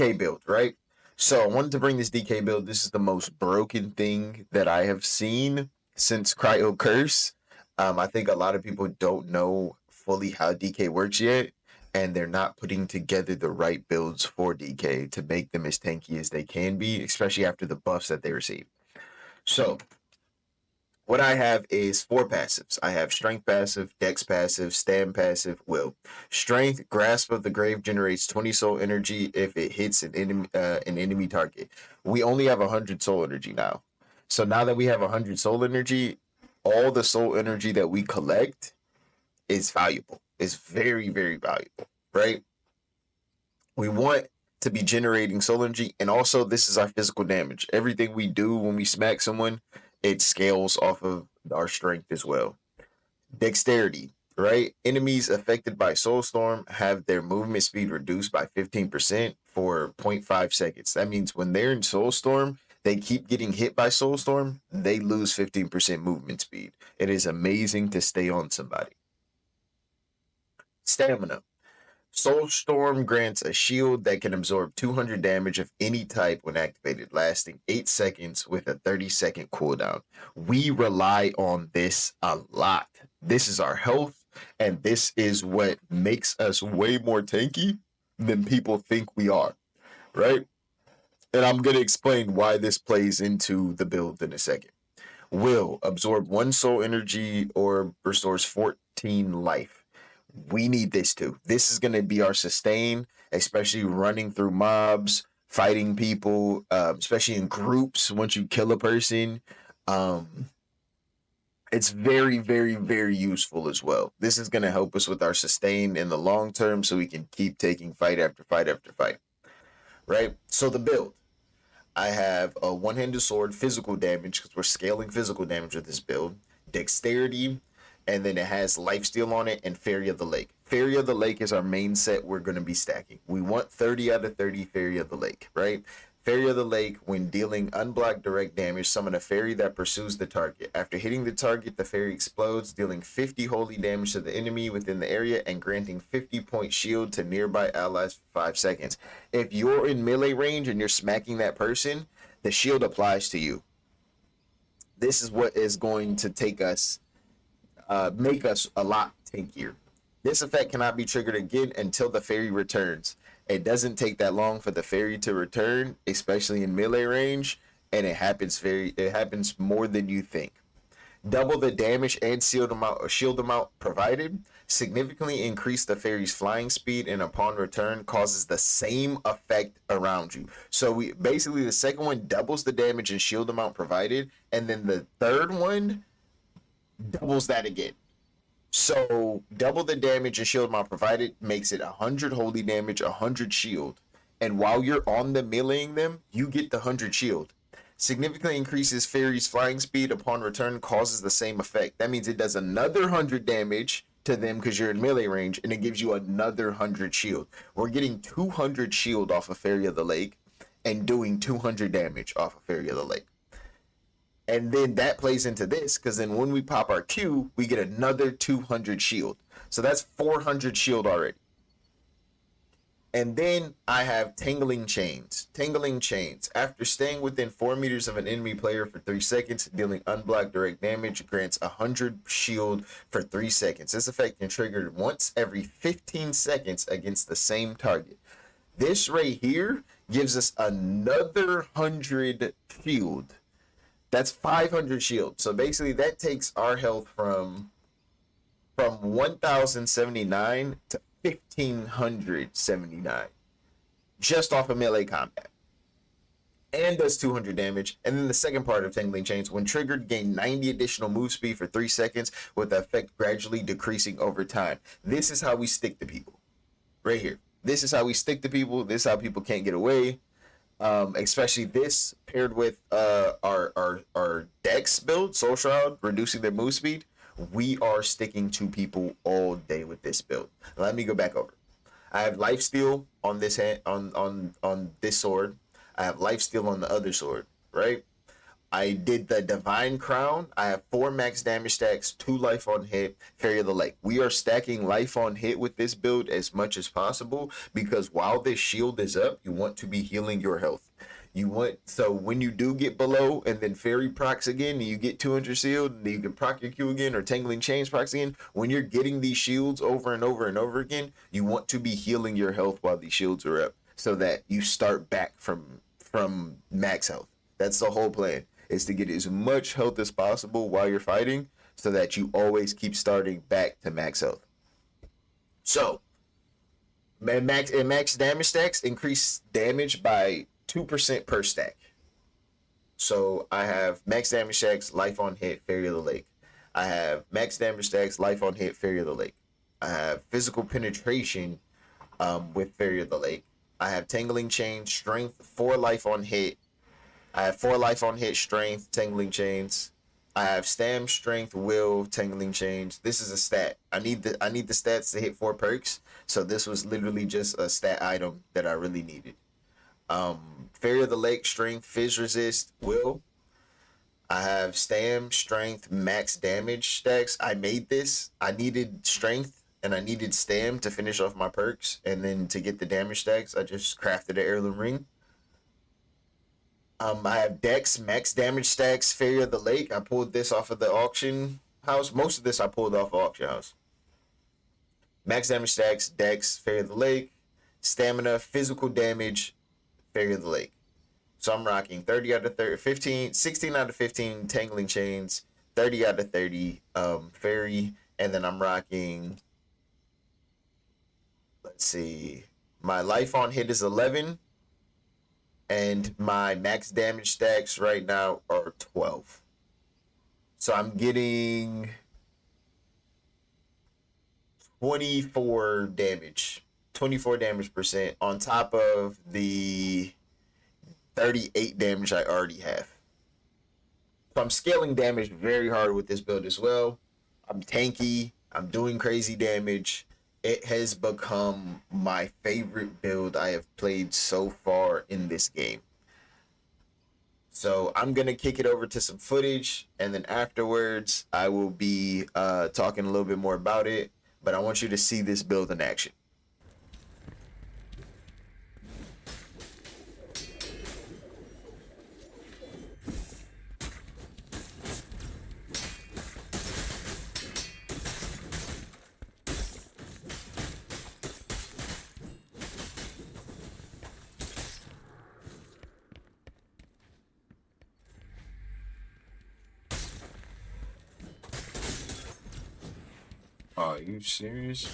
DK build, right? So I wanted to bring this DK build. This is the most broken thing that I have seen since Cryo Curse. I think a lot of people don't know fully how DK works yet, and they're not putting together the right builds for DK to make them as tanky as they can be, especially after the buffs that they receive. So what I have is four passives. I have Strength passive, Dex passive, Stand passive, Will. Strength, Grasp of the Grave generates 20 soul energy if it hits an enemy target. We only have 100 soul energy now. So now that we have 100 soul energy, all the soul energy that we collect is valuable. It's very, very valuable, right? We want to be generating soul energy, and also this is our physical damage. Everything we do when we smack someone, it scales off of our strength as well. Dexterity, right? Enemies affected by Soulstorm have their movement speed reduced by 15% for zero point 0.5 seconds. That means when they're in Soulstorm, they keep getting hit by Soulstorm, they lose 15% movement speed. It is amazing to stay on somebody. Stamina. Soulstorm grants a shield that can absorb 200 damage of any type when activated, lasting 8 seconds with a 30-second cooldown. We rely on this a lot. This is our health, and this is what makes us way more tanky than people think we are, right? And I'm going to explain why this plays into the build in a second. Will absorb 1 soul energy or restores 14 life. We need this too. This is going to be our sustain, especially running through mobs, fighting people, especially in groups. Once you kill a person, it's very, very, very useful as well. This is going to help us with our sustain in the long term so we can keep taking fight after fight after fight. Right? So the build. I have a one-handed sword, physical damage, because we're scaling physical damage with this build. Dexterity, and then it has lifesteal on it, and Fairy of the Lake. Fairy of the Lake is our main set we're going to be stacking. We want 30 out of 30 Fairy of the Lake, right? Fairy of the Lake, when dealing unblocked direct damage, summon a fairy that pursues the target. After hitting the target, the fairy explodes, dealing 50 holy damage to the enemy within the area and granting 50-point shield to nearby allies for 5 seconds. If you're in melee range and you're smacking that person, the shield applies to you. This is what is going to make us a lot tankier. This effect cannot be triggered again until the fairy returns. It doesn't take that long for the fairy to return, especially in melee range, and it happens more than you think. Double the damage and shield amount provided. Significantly increase the fairy's flying speed, and upon return causes the same effect around you. So we basically, the second one doubles the damage and shield amount provided, and then the third one doubles that again. So double the damage and shield amount provided makes it 100 holy damage, 100 shield. And while you're on them meleeing them, you get the 100 shield. Significantly increases fairy's flying speed upon return, causes the same effect. That means it does another 100 damage to them because you're in melee range, and it gives you another 100 shield. We're getting 200 shield off of Fairy of the Lake and doing 200 damage off of Fairy of the Lake. And then that plays into this, because then when we pop our Q, we get another 200 shield. So that's 400 shield already. And then I have Tangling Chains. Tangling Chains. After staying within 4 meters of an enemy player for 3 seconds, dealing unblocked direct damage, grants 100 shield for 3 seconds. This effect can trigger once every 15 seconds against the same target. This right here gives us another 100 shield. That's 500 shield. So basically that takes our health from 1079 to 1579 just off of melee combat, and does 200 damage. And then the second part of Tangling Chains, when triggered, gain 90 additional move speed for 3 seconds with the effect gradually decreasing over time. This is how we stick to people right here. This is how we stick to people. This is how people can't get away. Especially this paired with our Dex build, Soul Shroud, reducing their move speed. We are sticking to people all day with this build. Let me go back over. I have lifesteal on this sword. I have lifesteal on the other sword, right? I did the Divine Crown. I have 4 max damage stacks, 2 life on hit, Fairy of the Lake. We are stacking life on hit with this build as much as possible because while this shield is up, you want to be healing your health. You want, so when you do get below and then Fairy procs again and you get 200 shield and you can proc your Q again or Tangling Chains procs again, when you're getting these shields over and over and over again, you want to be healing your health while these shields are up so that you start back from max health. That's the whole plan, is to get as much health as possible while you're fighting so that you always keep starting back to max health. So, max damage stacks increase damage by 2% per stack. So I have max damage stacks, life on hit, Fairy of the Lake. I have max damage stacks, life on hit, Fairy of the Lake. I have physical penetration with Fairy of the Lake. I have Tangling Chain, Strength, 4 life on hit. I have 4 life on hit, Strength, Tangling Chains. I have Stam, Strength, Will, Tangling Chains. This is a stat. I need the stats to hit 4 perks. So this was literally just a stat item that I really needed. Fairy of the Lake, Strength, Fizz Resist, Will. I have Stam, Strength, max damage stacks. I made this. I needed Strength and I needed Stam to finish off my perks. And then to get the damage stacks, I just crafted an Heirloom Ring. I have Dex, max damage stacks, Fairy of the Lake. I pulled this off of the auction house. Most of this I pulled off of auction house. Max damage stacks, Dex, Fairy of the Lake. Stamina, physical damage, Fairy of the Lake. So I'm rocking 30 out of 30, 15, 16 out of 15 Tangling Chains, 30 out of 30 Fairy, and then I'm rocking, let's see, my life on hit is 11, and my max damage stacks right now are 12. So I'm getting 24 damage percent on top of the 38 damage I already have. So I'm scaling damage very hard with this build as well. I'm tanky. I'm doing crazy damage. It has become my favorite build I have played so far in this game. So I'm going to kick it over to some footage, and then afterwards I will be talking a little bit more about it, but I want you to see this build in action. Are you serious?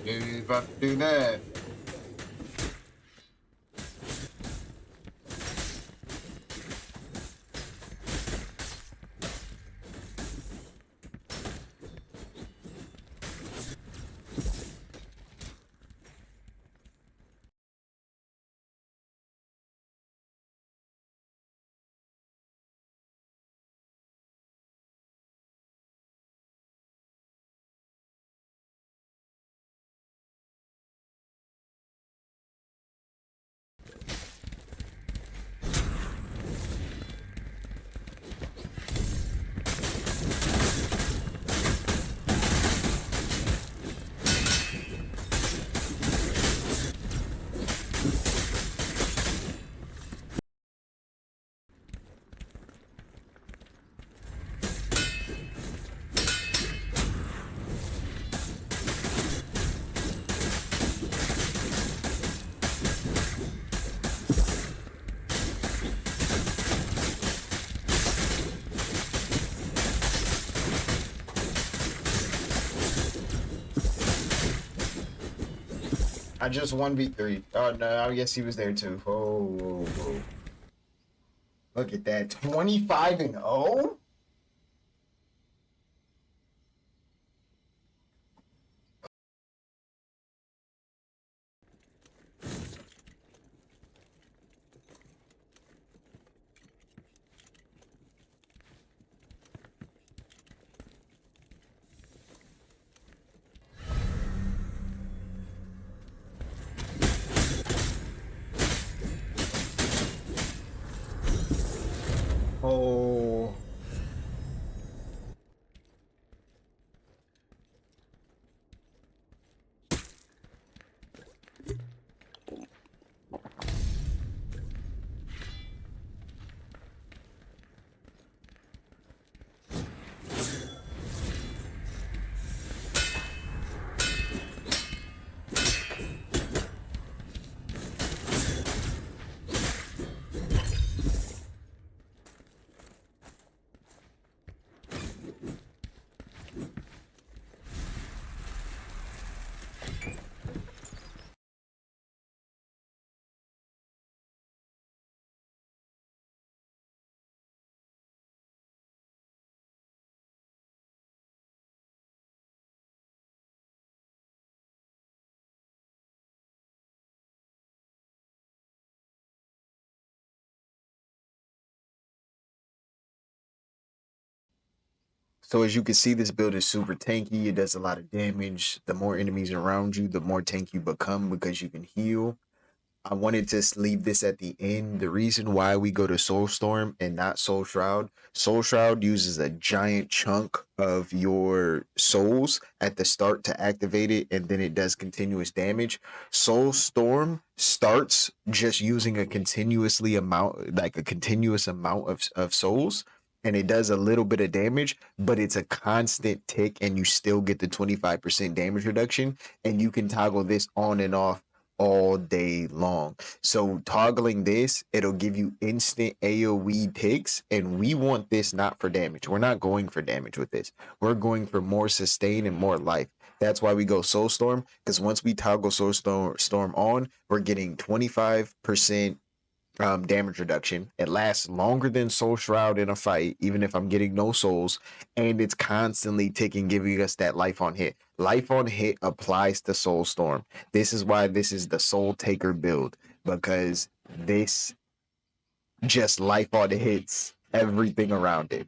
He's about to do that. I just 1v3. Oh no, I guess he was there too. Oh. Look at that. 25-0? Oh. So as you can see, this build is super tanky. It does a lot of damage. The more enemies around you, the more tank you become because you can heal. I wanted to leave this at the end. The reason why we go to Soulstorm and not Soul Shroud, Soul Shroud uses a giant chunk of your souls at the start to activate it, and then it does continuous damage. Soulstorm starts just using a continuous amount of souls, and it does a little bit of damage, but it's a constant tick, and you still get the 25% damage reduction, and you can toggle this on and off all day long. So toggling this, it'll give you instant AoE ticks, and we want this not for damage. We're not going for damage with this. We're going for more sustain and more life. That's why we go Soulstorm, because once we toggle Soulstorm on, we're getting 25% damage reduction. It lasts longer than Soul Shroud in a fight, even if I'm getting no souls, and it's constantly ticking, giving us that life on hit. Life on hit applies to Soulstorm. This is why this is the Soul Taker build, because this just life on hits everything around it.